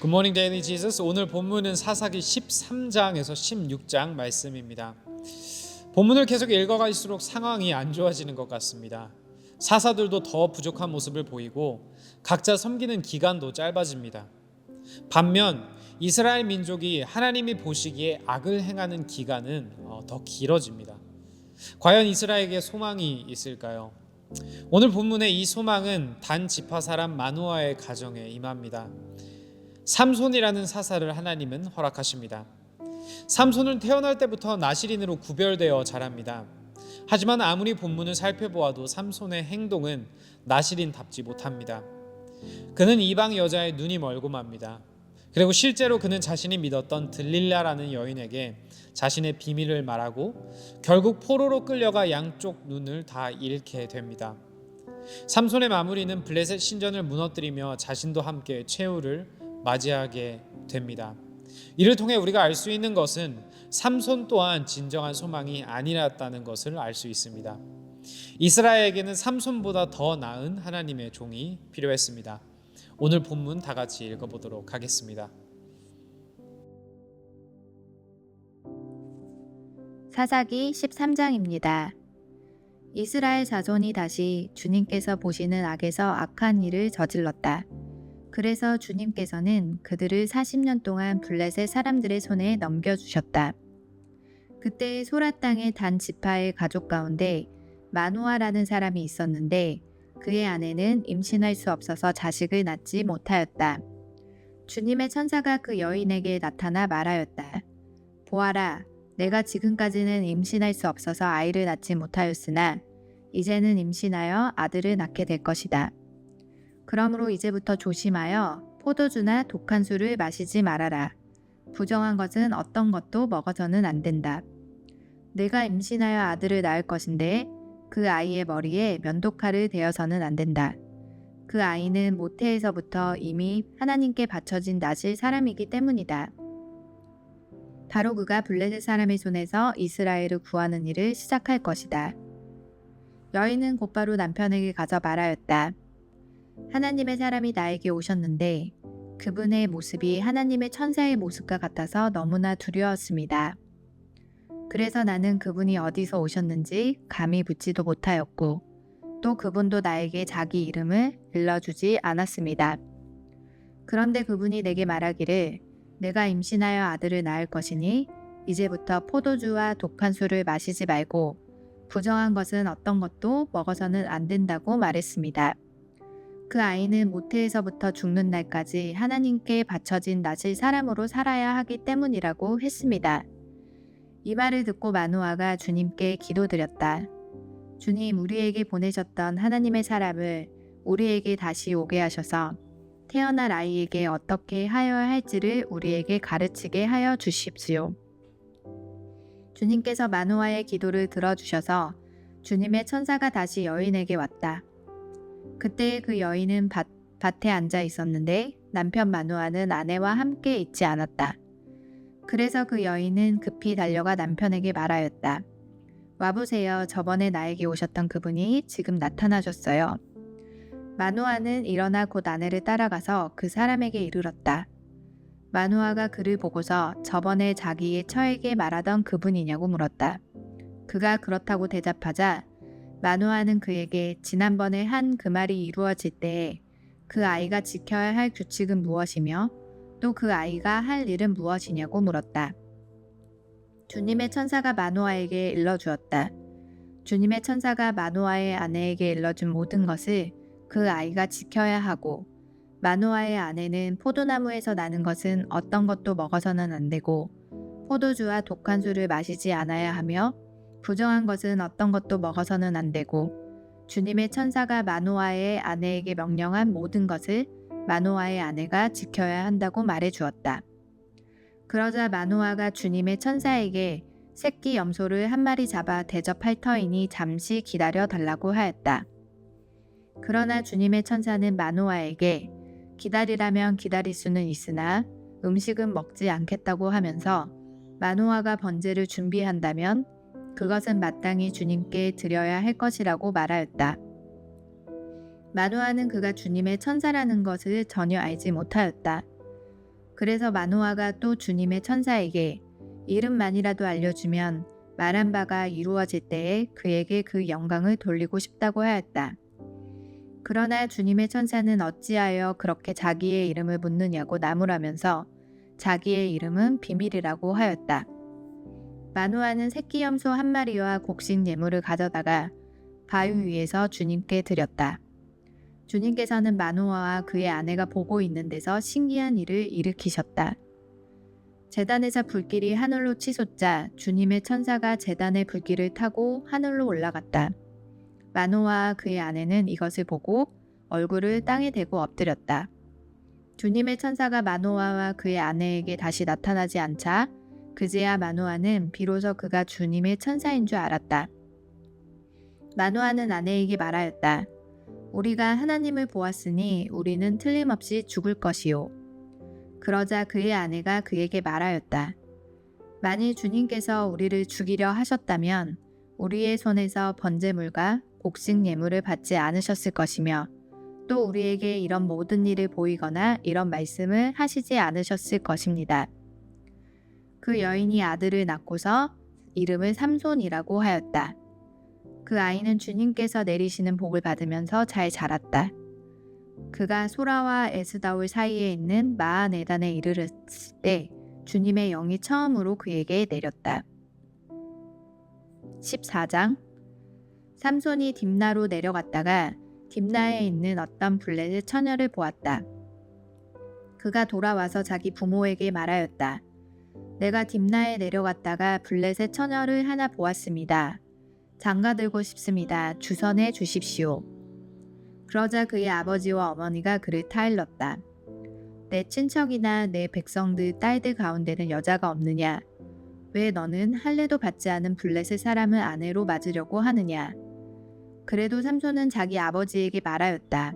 굿모닝 데일리 지저스. 오늘 본문은 사사기 13장에서 16장 말씀입니다. 본문을 계속 읽어갈수록 상황이 안 좋아지는 것 같습니다. 사사들도 더 부족한 모습을 보이고 각자 섬기는 기간도 짧아집니다. 반면 이스라엘 민족이 하나님이 보시기에 악을 행하는 기간은 더 길어집니다. 과연 이스라엘에게 소망이 있을까요? 오늘 본문의 이 소망은 단 지파 사람 마누아의 가정에 임합니다. 삼손이라는 사사를 하나님은 허락하십니다. 삼손은 태어날 때부터 나실인으로 구별되어 자랍니다. 하지만 아무리 본문을 살펴보아도 삼손의 행동은 나실인답지 못합니다. 그는 이방 여자의 눈이 멀고 맙니다. 그리고 실제로 그는 자신이 믿었던 들릴라라는 여인에게 자신의 비밀을 말하고 결국 포로로 끌려가 양쪽 눈을 다 잃게 됩니다. 삼손의 마무리는 블레셋 신전을 무너뜨리며 자신도 함께 최후를 맞이하게 됩니다. 이를 통해 우리가 알 수 있는 것은 삼손 또한 진정한 소망이 아니었다는 것을 알 수 있습니다. 이스라엘에게는 삼손보다 더 나은 하나님의 종이 필요했습니다. 오늘 본문 다 같이 읽어보도록 하겠습니다. 사사기 13장입니다. 이스라엘 자손이 다시 주님께서 보시는 악에서 악한 일을 저질렀다. 그래서 주님께서는 그들을 40년 동안 블레셋 사람들의 손에 넘겨주셨다. 그때 소라 땅의 단 지파의 가족 가운데 마누아라는 사람이 있었는데 그의 아내는 임신할 수 없어서 자식을 낳지 못하였다. 주님의 천사가 그 여인에게 나타나 말하였다. 보아라, 내가 지금까지는 임신할 수 없어서 아이를 낳지 못하였으나 이제는 임신하여 아들을 낳게 될 것이다. 그러므로 이제부터 조심하여 포도주나 독한 술을 마시지 말아라. 부정한 것은 어떤 것도 먹어서는 안 된다. 내가 임신하여 아들을 낳을 것인데 그 아이의 머리에 면도칼을 대어서는 안 된다. 그 아이는 모태에서부터 이미 하나님께 바쳐진 나실 사람이기 때문이다. 바로 그가 블레셋 사람의 손에서 이스라엘을 구하는 일을 시작할 것이다. 여인은 곧바로 남편에게 가서 말하였다. 하나님의 사람이 나에게 오셨는데 그분의 모습이 하나님의 천사의 모습과 같아서 너무나 두려웠습니다. 그래서 나는 그분이 어디서 오셨는지 감히 묻지도 못하였고 또 그분도 나에게 자기 이름을 일러주지 않았습니다. 그런데 그분이 내게 말하기를 내가 임신하여 아들을 낳을 것이니 이제부터 포도주와 독한 술을 마시지 말고 부정한 것은 어떤 것도 먹어서는 안 된다고 말했습니다. 그 아이는 모태에서부터 죽는 날까지 하나님께 바쳐진 나실 사람으로 살아야 하기 때문이라고 했습니다. 이 말을 듣고 마누아가 주님께 기도드렸다. 주님, 우리에게 보내셨던 하나님의 사람을 우리에게 다시 오게 하셔서 태어날 아이에게 어떻게 하여야 할지를 우리에게 가르치게 하여 주십시오. 주님께서 마누아의 기도를 들어주셔서 주님의 천사가 다시 여인에게 왔다. 그때 그 여인은 밭에 앉아 있었는데 남편 마누아는 아내와 함께 있지 않았다. 그래서 그 여인은 급히 달려가 남편에게 말하였다. 와보세요. 저번에 나에게 오셨던 그분이 지금 나타나셨어요. 마누아는 일어나 곧 아내를 따라가서 그 사람에게 이르렀다. 마누아가 그를 보고서 저번에 자기의 처에게 말하던 그분이냐고 물었다. 그가 그렇다고 대답하자 마누아는 그에게 지난번에 한 그 말이 이루어질 때에 그 아이가 지켜야 할 규칙은 무엇이며 또 그 아이가 할 일은 무엇이냐고 물었다. 주님의 천사가 마누아에게 일러주었다. 주님의 천사가 마누아의 아내에게 일러준 모든 것을 그 아이가 지켜야 하고 마누아의 아내는 포도나무에서 나는 것은 어떤 것도 먹어서는 안 되고 포도주와 독한 술을 마시지 않아야 하며 부정한 것은 어떤 것도 먹어서는 안 되고 주님의 천사가 마누아의 아내에게 명령한 모든 것을 마누아의 아내가 지켜야 한다고 말해 주었다. 그러자 마누아가 주님의 천사에게 새끼 염소를 한 마리 잡아 대접할 터이니 잠시 기다려 달라고 하였다. 그러나 주님의 천사는 마누아에게 기다리라면 기다릴 수는 있으나 음식은 먹지 않겠다고 하면서 마누아가 번제를 준비한다면 그것은 마땅히 주님께 드려야 할 것이라고 말하였다. 마누아는 그가 주님의 천사라는 것을 전혀 알지 못하였다. 그래서 마노아가 또 주님의 천사에게 이름만이라도 알려주면 말한 바가 이루어질 때에 그에게 그 영광을 돌리고 싶다고 하였다. 그러나 주님의 천사는 어찌하여 그렇게 자기의 이름을 묻느냐고 나무라면서 자기의 이름은 비밀이라고 하였다. 마노아는 새끼 염소 한 마리와 곡식 예물을 가져다가 바위 위에서 주님께 드렸다. 주님께서는 마노아와 그의 아내가 보고 있는 데서 신기한 일을 일으키셨다. 제단에서 불길이 하늘로 치솟자 주님의 천사가 제단의 불길을 타고 하늘로 올라갔다. 마노아와 그의 아내는 이것을 보고 얼굴을 땅에 대고 엎드렸다. 주님의 천사가 마노아와 그의 아내에게 다시 나타나지 않자 그제야 마노아는 비로소 그가 주님의 천사인 줄 알았다. 마노아는 아내에게 말하였다. 우리가 하나님을 보았으니 우리는 틀림없이 죽을 것이요. 그러자 그의 아내가 그에게 말하였다. 만일 주님께서 우리를 죽이려 하셨다면 우리의 손에서 번제물과 곡식 예물을 받지 않으셨을 것이며 또 우리에게 이런 모든 일을 보이거나 이런 말씀을 하시지 않으셨을 것입니다. 그 여인이 아들을 낳고서 이름을 삼손이라고 하였다. 그 아이는 주님께서 내리시는 복을 받으면서 잘 자랐다. 그가 소라와 에스다올 사이에 있는 마하네단에 이르렀을 때 주님의 영이 처음으로 그에게 내렸다. 14장 삼손이 딥나로 내려갔다가 딥나에 있는 어떤 블레셋 처녀를 보았다. 그가 돌아와서 자기 부모에게 말하였다. 내가 딥나에 내려갔다가 블레셋 처녀를 하나 보았습니다. 장가들고 싶습니다. 주선해 주십시오. 그러자 그의 아버지와 어머니가 그를 타일렀다. 내 친척이나 내 백성들 딸들 가운데는 여자가 없느냐? 왜 너는 할례도 받지 않은 블레셋 사람을 아내로 맞으려고 하느냐? 그래도 삼손은 자기 아버지에게 말하였다.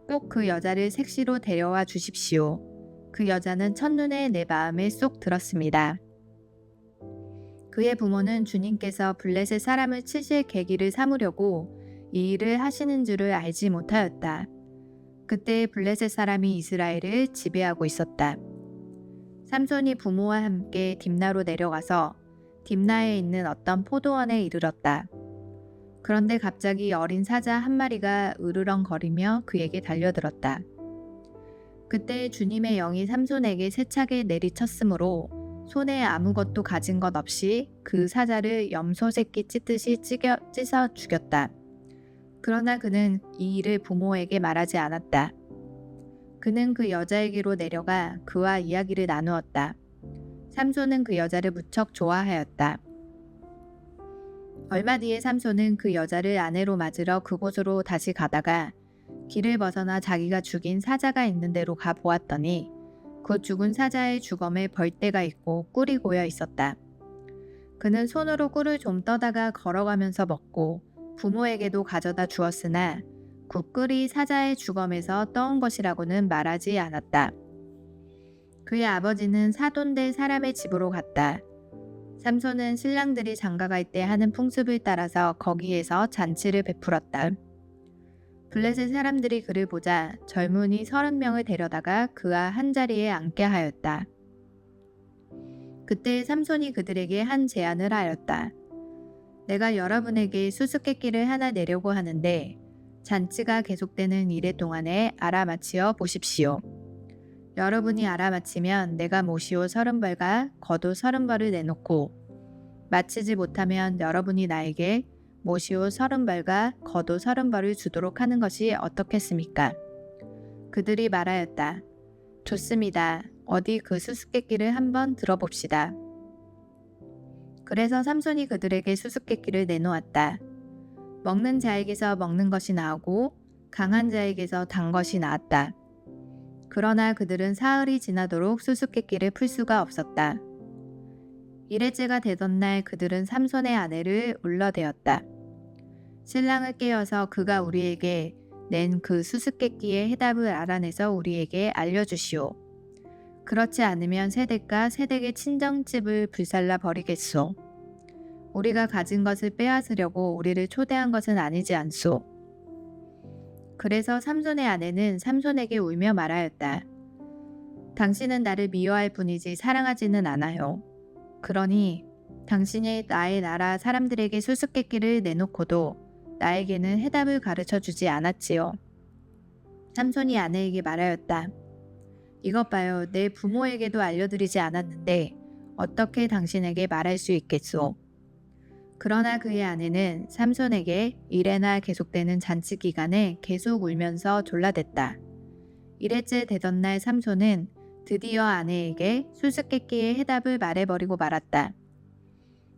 꼭 그 여자를 색시로 데려와 주십시오. 그 여자는 첫눈에 내 마음에 쏙 들었습니다. 그의 부모는 주님께서 블레셋 사람을 치실 계기를 삼으려고 이 일을 하시는 줄을 알지 못하였다. 그때 블레셋 사람이 이스라엘을 지배하고 있었다. 삼손이 부모와 함께 딥나로 내려가서 딥나에 있는 어떤 포도원에 이르렀다. 그런데 갑자기 어린 사자 한 마리가 으르렁거리며 그에게 달려들었다. 그때 주님의 영이 삼손에게 세차게 내리쳤으므로 손에 아무것도 가진 것 없이 그 사자를 염소 새끼 찢듯이 찢어 죽였다. 그러나 그는 이 일을 부모에게 말하지 않았다. 그는 그 여자에게로 내려가 그와 이야기를 나누었다. 삼손은 그 여자를 무척 좋아하였다. 얼마 뒤에 삼손은 그 여자를 아내로 맞으러 그곳으로 다시 가다가 길을 벗어나 자기가 죽인 사자가 있는 데로 가 보았더니 그 죽은 사자의 주검에 벌떼가 있고 꿀이 고여 있었다. 그는 손으로 꿀을 좀 떠다가 걸어가면서 먹고 부모에게도 가져다 주었으나 그 꿀이 사자의 주검에서 떠온 것이라고는 말하지 않았다. 그의 아버지는 사돈될 사람의 집으로 갔다. 삼손은 신랑들이 장가갈 때 하는 풍습을 따라서 거기에서 잔치를 베풀었다. 블레셋 사람들이 그를 보자 젊은이 30명을 데려다가 그와 한자리에 앉게 하였다. 그때 삼손이 그들에게 한 제안을 하였다. 내가 여러분에게 수수께끼를 하나 내려고 하는데 잔치가 계속되는 이래 동안에 알아맞히어 보십시오. 여러분이 알아맞히면 내가 모시오 30벌과 겉옷 30벌을 내놓고 마치지 못하면 여러분이 나에게 모시오 30벌과 겉옷 30벌을 주도록 하는 것이 어떻겠습니까? 그들이 말하였다. 좋습니다. 어디 그 수수께끼를 한번 들어봅시다. 그래서 삼손이 그들에게 수수께끼를 내놓았다. 먹는 자에게서 먹는 것이 나오고 강한 자에게서 단 것이 나왔다. 그러나 그들은 사흘이 지나도록 수수께끼를 풀 수가 없었다. 일회째가 되던 날 그들은 삼손의 아내를 울러대었다. 신랑을 깨워서 그가 우리에게 낸 그 수수께끼의 해답을 알아내서 우리에게 알려주시오. 그렇지 않으면 세댁과 세댁의 친정집을 불살라 버리겠소. 우리가 가진 것을 빼앗으려고 우리를 초대한 것은 아니지 않소. 그래서 삼손의 아내는 삼손에게 울며 말하였다. 당신은 나를 미워할 뿐이지 사랑하지는 않아요. 그러니 당신이 나의 나라 사람들에게 수수께끼를 내놓고도 나에게는 해답을 가르쳐 주지 않았지요. 삼손이 아내에게 말하였다. 이것 봐요. 내 부모에게도 알려드리지 않았는데 어떻게 당신에게 말할 수 있겠소? 그러나 그의 아내는 삼손에게 이래나 계속되는 잔치 기간에 계속 울면서 졸라댔다. 이래째 되던 날 삼손은 드디어 아내에게 수수께끼의 해답을 말해버리고 말았다.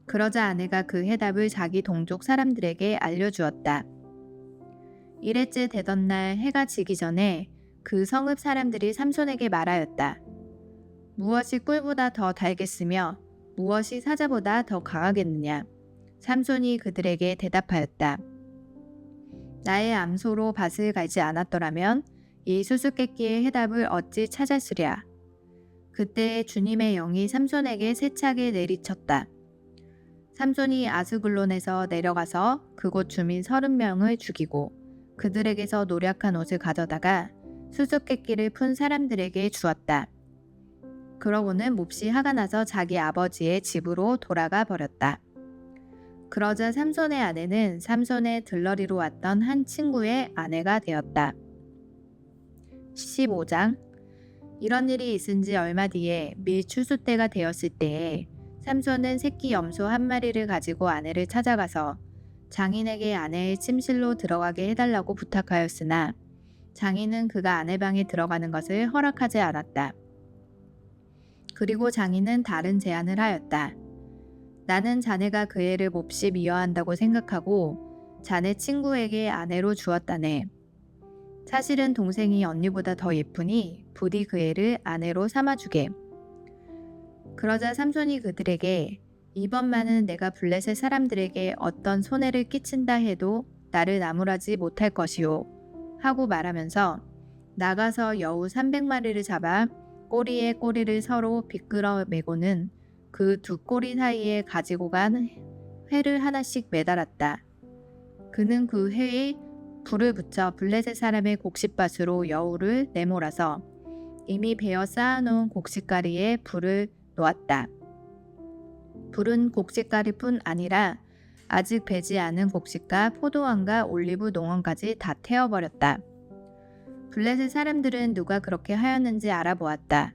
그러자 아내가 그 해답을 자기 동족 사람들에게 알려주었다. 이래째 되던 날 해가 지기 전에 그 성읍 사람들이 삼손에게 말하였다. 무엇이 꿀보다 더 달겠으며 무엇이 사자보다 더 강하겠느냐. 삼손이 그들에게 대답하였다. 나의 암소로 밭을 갈지 않았더라면 이 수수께끼의 해답을 어찌 찾았으랴. 그때 주님의 영이 삼손에게 세차게 내리쳤다. 삼손이 아스글론에서 내려가서 그곳 주민 30명을 죽이고 그들에게서 노략한 옷을 가져다가 수수께끼를 푼 사람들에게 주었다. 그러고는 몹시 화가 나서 자기 아버지의 집으로 돌아가 버렸다. 그러자 삼손의 아내는 삼손의 들러리로 왔던 한 친구의 아내가 되었다. 15장. 이런 일이 있은 지 얼마 뒤에 밀 추수 때가 되었을 때에 삼손은 새끼 염소 한 마리를 가지고 아내를 찾아가서 장인에게 아내의 침실로 들어가게 해달라고 부탁하였으나 장인은 그가 아내 방에 들어가는 것을 허락하지 않았다. 그리고 장인은 다른 제안을 하였다. 나는 자네가 그 애를 몹시 미워한다고 생각하고 자네 친구에게 아내로 주었다네. 사실은 동생이 언니보다 더 예쁘니 부디 그 애를 아내로 삼아주게. 그러자 삼손이 그들에게 이번만은 내가 블레셋 사람들에게 어떤 손해를 끼친다 해도 나를 나무라지 못할 것이요 하고 말하면서 나가서 여우 300마리를 잡아 꼬리에 꼬리를 서로 비끄러 매고는 그 두 꼬리 사이에 가지고 간 회를 하나씩 매달았다. 그는 그 회에 불을 붙여 블레셋 사람의 곡식밭으로 여우를 내몰아서 이미 베어 쌓아놓은 곡식가리에 불을 놓았다. 불은 곡식가리뿐 아니라 아직 배지 않은 곡식과 포도원과 올리브 농원까지 다 태워버렸다. 블레셋 사람들은 누가 그렇게 하였는지 알아보았다.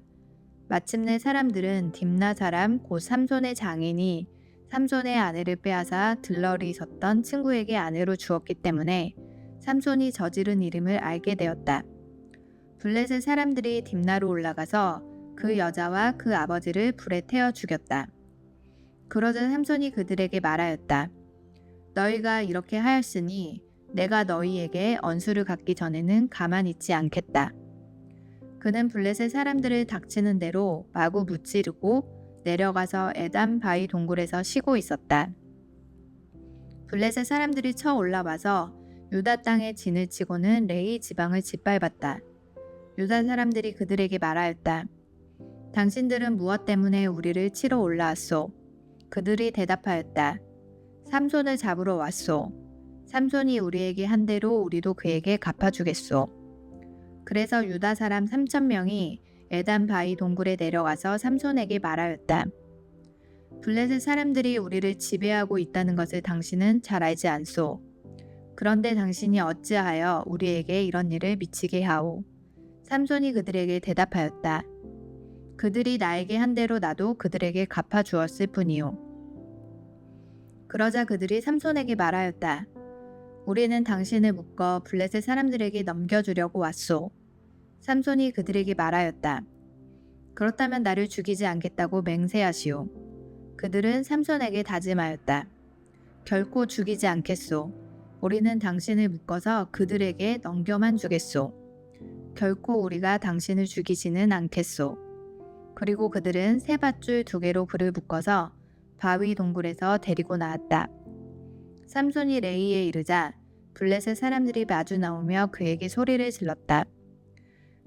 마침내 사람들은 딥나 사람 곧 삼손의 장인이 삼손의 아내를 빼앗아 들러리 섰던 친구에게 아내로 주었기 때문에 삼손이 저지른 이름을 알게 되었다. 블레셋 사람들이 딥나로 올라가서 그 여자와 그 아버지를 불에 태워 죽였다. 그러자 삼손이 그들에게 말하였다. 너희가 이렇게 하였으니 내가 너희에게 언수를 갚기 전에는 가만히 있지 않겠다. 그는 블레셋 사람들을 닥치는 대로 마구 무찌르고 내려가서 에담 바위 동굴에서 쉬고 있었다. 블레셋 사람들이 쳐 올라와서 유다 땅에 진을 치고는 레이 지방을 짓밟았다. 유다 사람들이 그들에게 말하였다. 당신들은 무엇 때문에 우리를 치러 올라왔소? 그들이 대답하였다. 삼손을 잡으러 왔소. 삼손이 우리에게 한 대로 우리도 그에게 갚아주겠소. 그래서 유다 사람 3,000명이 에담 바위 동굴에 내려가서 삼손에게 말하였다. 블레셋 사람들이 우리를 지배하고 있다는 것을 당신은 잘 알지 않소. 그런데 당신이 어찌하여 우리에게 이런 일을 미치게 하오. 삼손이 그들에게 대답하였다. 그들이 나에게 한 대로 나도 그들에게 갚아주었을 뿐이요. 그러자 그들이 삼손에게 말하였다. 우리는 당신을 묶어 블레셋 사람들에게 넘겨주려고 왔소. 삼손이 그들에게 말하였다. 그렇다면 나를 죽이지 않겠다고 맹세하시오. 그들은 삼손에게 다짐하였다. 결코 죽이지 않겠소. 우리는 당신을 묶어서 그들에게 넘겨만 주겠소. 결코 우리가 당신을 죽이지는 않겠소. 그리고 그들은 새 밧줄 2개로 불을 묶어서 바위 동굴에서 데리고 나왔다. 삼손이 레이에 이르자 블레셋 사람들이 마주 나오며 그에게 소리를 질렀다.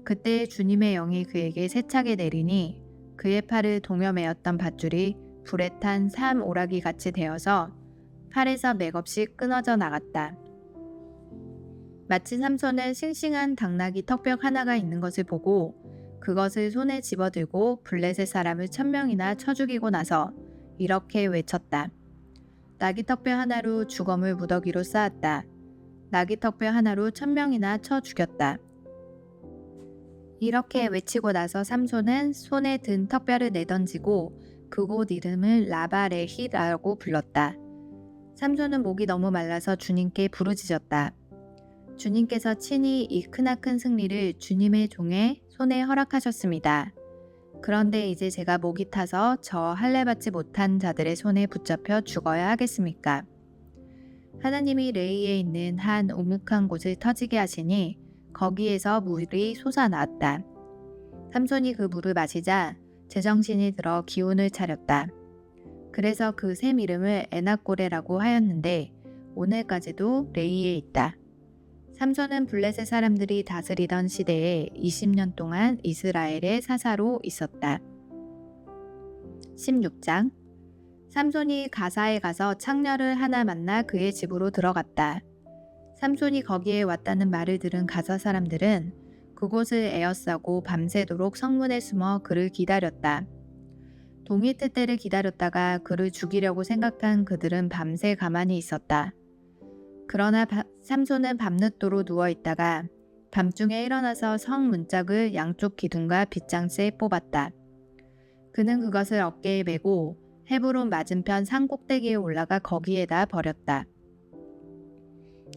그때 주님의 영이 그에게 세차게 내리니 그의 팔을 동여매었던 밧줄이 불에 탄 삼 오라기 같이 되어서 팔에서 맥없이 끊어져 나갔다. 마치 삼손은 싱싱한 당나귀 턱뼈 하나가 있는 것을 보고 그것을 손에 집어들고 블레셋 사람을 1000명이나 쳐 죽이고 나서 이렇게 외쳤다. 나귀턱뼈 하나로 주검을 무더기로 쌓았다. 나귀턱뼈 하나로 1000명이나 쳐 죽였다. 이렇게 외치고 나서 삼손은 손에 든 턱뼈를 내던지고 그곳 이름을 라바레히라고 불렀다. 삼손은 목이 너무 말라서 주님께 부르짖었다. 주님께서 친히 이 크나큰 승리를 주님의 종의 손에 허락하셨습니다. 그런데 이제 제가 목이 타서 저 할례받지 못한 자들의 손에 붙잡혀 죽어야 하겠습니까? 하나님이 레이에 있는 한 우묵한 곳을 터지게 하시니 거기에서 물이 솟아나왔다. 삼손이 그 물을 마시자 제정신이 들어 기운을 차렸다. 그래서 그 샘 이름을 에낙고레라고 하였는데 오늘까지도 레이에 있다. 삼손은 블레셋 사람들이 다스리던 시대에 20년 동안 이스라엘의 사사로 있었다. 16장 삼손이 가사에 가서 창녀를 하나 만나 그의 집으로 들어갔다. 삼손이 거기에 왔다는 말을 들은 가사 사람들은 그곳을 에워싸고 밤새도록 성문에 숨어 그를 기다렸다. 동이 틀 때를 기다렸다가 그를 죽이려고 생각한 그들은 밤새 가만히 있었다. 그러나 삼손은 밤늦도록 누워있다가 밤중에 일어나서 성 문짝을 양쪽 기둥과 빗장치에 뽑았다. 그는 그것을 어깨에 메고 헤브론 맞은편 산 꼭대기에 올라가 거기에다 버렸다.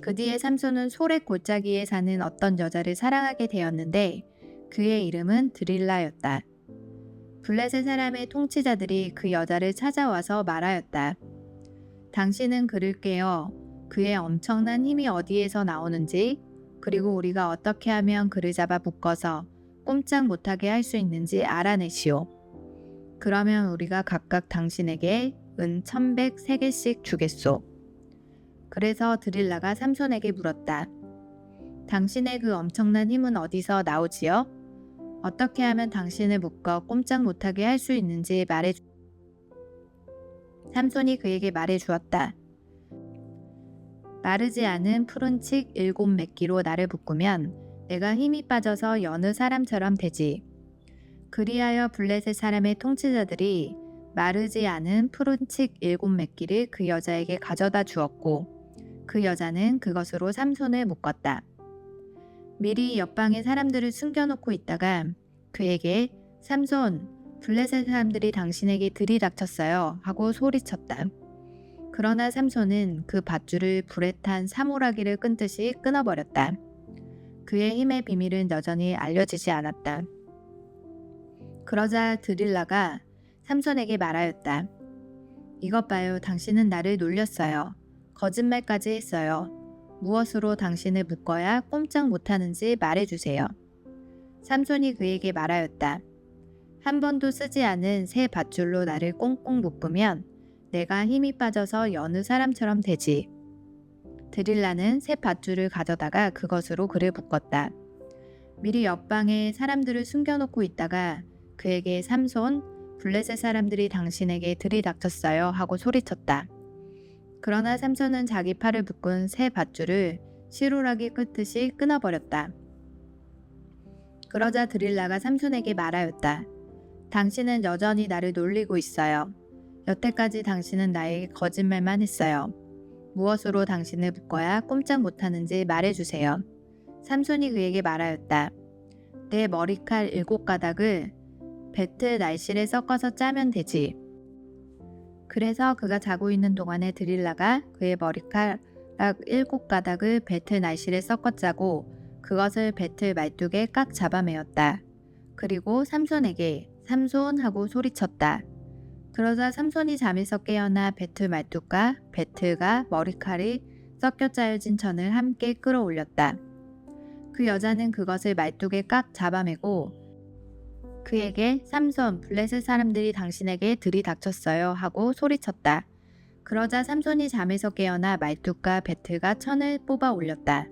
그 뒤에 삼손은 소렛 골짜기에 사는 어떤 여자를 사랑하게 되었는데 그의 이름은 드릴라였다. 블레셋 사람의 통치자들이 그 여자를 찾아와서 말하였다. 당신은 그를 깨어 그의 엄청난 힘이 어디에서 나오는지 그리고 우리가 어떻게 하면 그를 잡아 묶어서 꼼짝 못하게 할 수 있는지 알아내시오. 그러면 우리가 각각 당신에게 은 1100세겔씩 주겠소. 그래서 드릴라가 삼손에게 물었다. 당신의 그 엄청난 힘은 어디서 나오지요? 어떻게 하면 당신을 묶어 꼼짝 못하게 할 수 있는지 말해주. 삼손이 그에게 말해주었다. 마르지 않은 푸른 칡 7매끼로 나를 묶으면 내가 힘이 빠져서 여느 사람처럼 되지. 그리하여 블레셋 사람의 통치자들이 마르지 않은 푸른 칡 7매끼를 그 여자에게 가져다 주었고 그 여자는 그것으로 삼손을 묶었다. 미리 옆방에 사람들을 숨겨놓고 있다가 그에게 삼손, 블레셋 사람들이 당신에게 들이닥쳤어요 하고 소리쳤다. 그러나 삼손은 그 밧줄을 불에 탄 사물하기를 끊듯이 끊어버렸다. 그의 힘의 비밀은 여전히 알려지지 않았다. 그러자 드릴라가 삼손에게 말하였다. 이것 봐요. 당신은 나를 놀렸어요. 거짓말까지 했어요. 무엇으로 당신을 묶어야 꼼짝 못하는지 말해주세요. 삼손이 그에게 말하였다. 한 번도 쓰지 않은 새 밧줄로 나를 꽁꽁 묶으면 내가 힘이 빠져서 여느 사람처럼 되지. 드릴라는 새 밧줄을 가져다가 그것으로 그를 묶었다. 미리 옆방에 사람들을 숨겨놓고 있다가 그에게 삼손, 블레셋 사람들이 당신에게 들이닥쳤어요 하고 소리쳤다. 그러나 삼손은 자기 팔을 묶은 새 밧줄을 시루라기 끊듯이 끊어버렸다. 그러자 드릴라가 삼손에게 말하였다. 당신은 여전히 나를 놀리고 있어요. 여태까지 당신은 나에게 거짓말만 했어요. 무엇으로 당신을 묶어야 꼼짝 못하는지 말해주세요. 삼손이 그에게 말하였다. 내 머리칼 7가닥을 배틀 날실에 섞어서 짜면 되지. 그래서 그가 자고 있는 동안에 드릴라가 그의 머리카락 7가닥을 배틀 날실에 섞어 짜고 그것을 배틀 말뚝에 깍 잡아매었다. 그리고 삼손에게 삼손 하고 소리쳤다. 그러자 삼손이 잠에서 깨어나 배틀 말뚝과 배틀과 머리칼이 섞여 짜여진 천을 함께 끌어올렸다. 그 여자는 그것을 말뚝에 깍 잡아매고 그에게 삼손, 블레셋 사람들이 당신에게 들이닥쳤어요 하고 소리쳤다. 그러자 삼손이 잠에서 깨어나 말뚝과 배틀과 천을 뽑아 올렸다.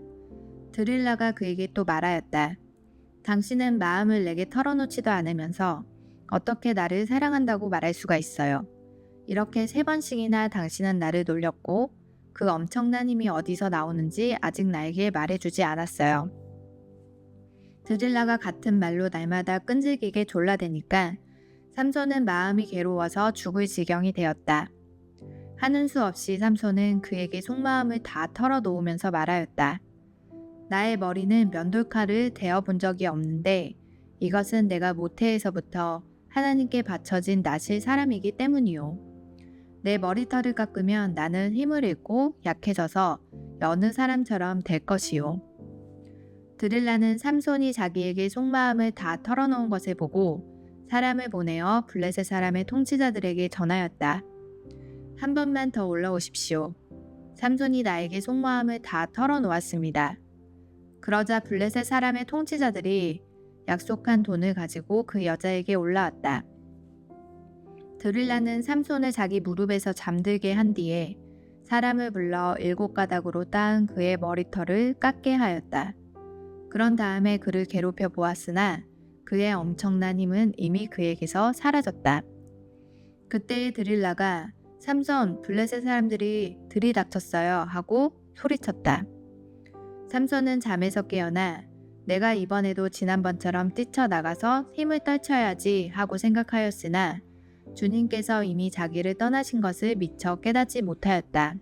드릴라가 그에게 또 말하였다. 당신은 마음을 내게 털어놓지도 않으면서 어떻게 나를 사랑한다고 말할 수가 있어요. 이렇게 3번씩이나 당신은 나를 놀렸고 그 엄청난 힘이 어디서 나오는지 아직 나에게 말해주지 않았어요. 드릴라가 같은 말로 날마다 끈질기게 졸라대니까 삼손은 마음이 괴로워서 죽을 지경이 되었다. 하는 수 없이 삼손은 그에게 속마음을 다 털어놓으면서 말하였다. 나의 머리는 면도칼을 대어본 적이 없는데 이것은 내가 모태에서부터 하나님께 바쳐진 나실 사람이기 때문이요. 내 머리털을 깎으면 나는 힘을 잃고 약해져서 여느 사람처럼 될 것이요. 드릴라는 삼손이 자기에게 속마음을 다 털어놓은 것을 보고 사람을 보내어 블레셋 사람의 통치자들에게 전하였다. 한 번만 더 올라오십시오. 삼손이 나에게 속마음을 다 털어놓았습니다. 그러자 블레셋 사람의 통치자들이 약속한 돈을 가지고 그 여자에게 올라왔다. 드릴라는 삼손을 자기 무릎에서 잠들게 한 뒤에 사람을 불러 7가닥으로 따은 그의 머리털을 깎게 하였다. 그런 다음에 그를 괴롭혀 보았으나 그의 엄청난 힘은 이미 그에게서 사라졌다. 그때 드릴라가 삼손, 블레셋 사람들이 들이닥쳤어요 하고 소리쳤다. 삼손은 잠에서 깨어나 내가 이번에도 지난번처럼 뛰쳐나가서 힘을 떨쳐야지 하고 생각하였으나 주님께서 이미 자기를 떠나신 것을 미처 깨닫지 못하였다.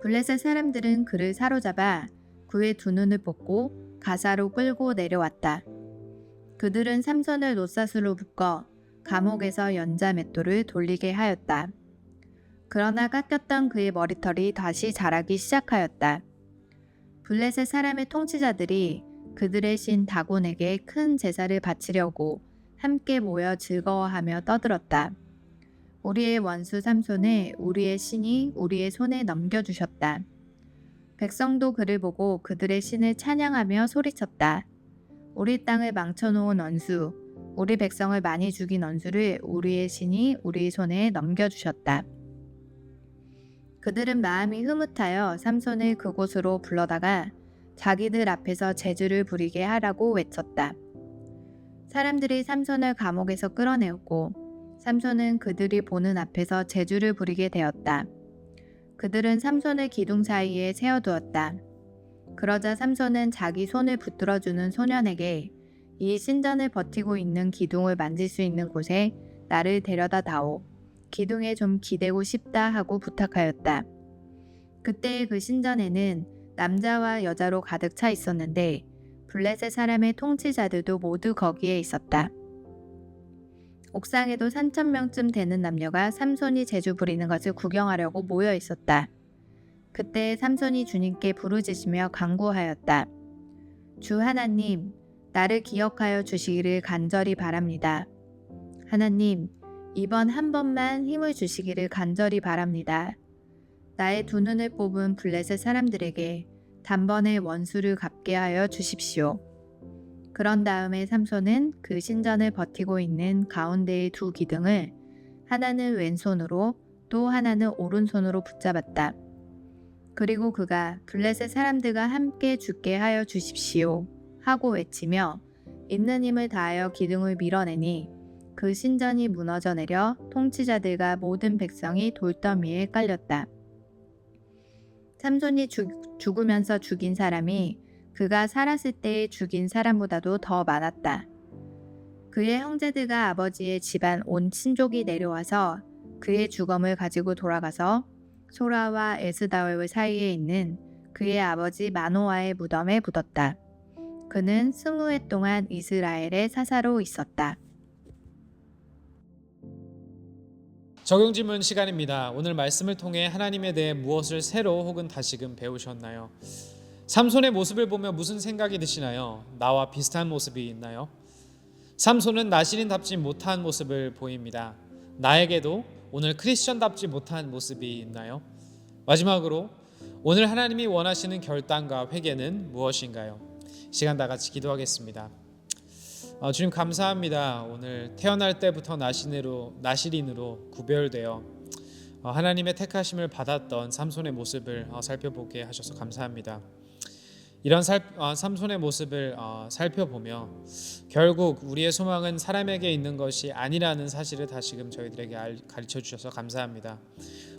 블레셋 사람들은 그를 사로잡아 그의 두 눈을 뽑고 가사로 끌고 내려왔다. 그들은 삼손을 노사스로 묶어 감옥에서 연자 맷돌을 돌리게 하였다. 그러나 깎였던 그의 머리털이 다시 자라기 시작하였다. 블레셋 사람의 통치자들이 그들의 신 다곤에게 큰 제사를 바치려고 함께 모여 즐거워하며 떠들었다. 우리의 원수 삼손을 우리의 신이 우리의 손에 넘겨주셨다. 백성도 그를 보고 그들의 신을 찬양하며 소리쳤다. 우리 땅을 망쳐놓은 원수, 우리 백성을 많이 죽인 원수를 우리의 신이 우리 손에 넘겨주셨다. 그들은 마음이 흐뭇하여 삼손을 그곳으로 불러다가 자기들 앞에서 제주를 부리게 하라고 외쳤다. 사람들이 삼손을 감옥에서 끌어내었고 삼손은 그들이 보는 앞에서 제주를 부리게 되었다. 그들은 삼손을 기둥 사이에 세워두었다. 그러자 삼손은 자기 손을 붙들어주는 소년에게 이 신전을 버티고 있는 기둥을 만질 수 있는 곳에 나를 데려다 다오. 기둥에 좀 기대고 싶다 하고 부탁하였다. 그때 그 신전에는 남자와 여자로 가득 차 있었는데 블레셋 사람의 통치자들도 모두 거기에 있었다. 옥상에도 3,000명쯤 되는 남녀가 삼손이 제주 부리는 것을 구경하려고 모여 있었다. 그때 삼손이 주님께 부르짖으며 간구하였다. 주 하나님, 나를 기억하여 주시기를 간절히 바랍니다. 하나님, 이번 한 번만 힘을 주시기를 간절히 바랍니다. 나의 두 눈을 뽑은 블레셋 사람들에게 단번에 원수를 갚게 하여 주십시오. 그런 다음에 삼손은 그 신전을 버티고 있는 가운데의 두 기둥을 하나는 왼손으로 또 하나는 오른손으로 붙잡았다. 그리고 그가 블레셋 사람들과 함께 죽게 하여 주십시오 하고 외치며 있는 힘을 다하여 기둥을 밀어내니 그 신전이 무너져 내려 통치자들과 모든 백성이 돌더미에 깔렸다. 삼손이 죽으면서 죽인 사람이 그가 살았을 때 죽인 사람보다도 더 많았다. 그의 형제들과 아버지의 집안 온 친족이 내려와서 그의 주검을 가지고 돌아가서 소라와 에스다올 사이에 있는 그의 아버지 마노아의 무덤에 묻었다. 그는 20해 동안 이스라엘의 사사로 있었다. 적용 질문 시간입니다. 오늘 말씀을 통해 하나님에 대해 무엇을 새로 혹은 다시금 배우셨나요? 삼손의 모습을 보며 무슨 생각이 드시나요? 나와 비슷한 모습이 있나요? 삼손은 나시린답지 못한 모습을 보입니다. 나에게도 오늘 크리스천답지 못한 모습이 있나요? 마지막으로 오늘 하나님이 원하시는 결단과 회개는 무엇인가요? 시간 다 같이 기도하겠습니다. 주님 감사합니다. 오늘 태어날 때부터 나시린으로 구별되어 하나님의 택하심을 받았던 삼손의 모습을 살펴보게 하셔서 감사합니다. 이런 삼손의 모습을 살펴보며 결국 우리의 소망은 사람에게 있는 것이 아니라는 사실을 다시금 저희들에게 가르쳐 주셔서 감사합니다.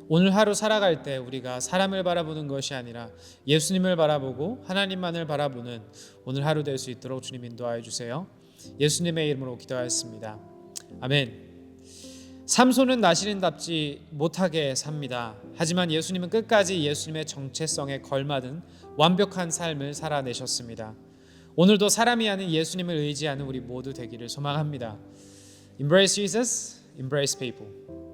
오늘 하루 살아갈 때 우리가 사람을 바라보는 것이 아니라 예수님을 바라보고 하나님만을 바라보는 오늘 하루 될 수 있도록 주님 인도하여 주세요. 예수님의 이름으로 기도하였습니다. 아멘. 삼손은 나시린답지 못하게 삽니다. 하지만 예수님은 끝까지 예수님의 정체성에 걸맞은 완벽한 삶을 살아내셨습니다. 오늘도 사람이 아닌 예수님을 의지하는 우리 모두 되기를 소망합니다. Embrace Jesus, embrace people.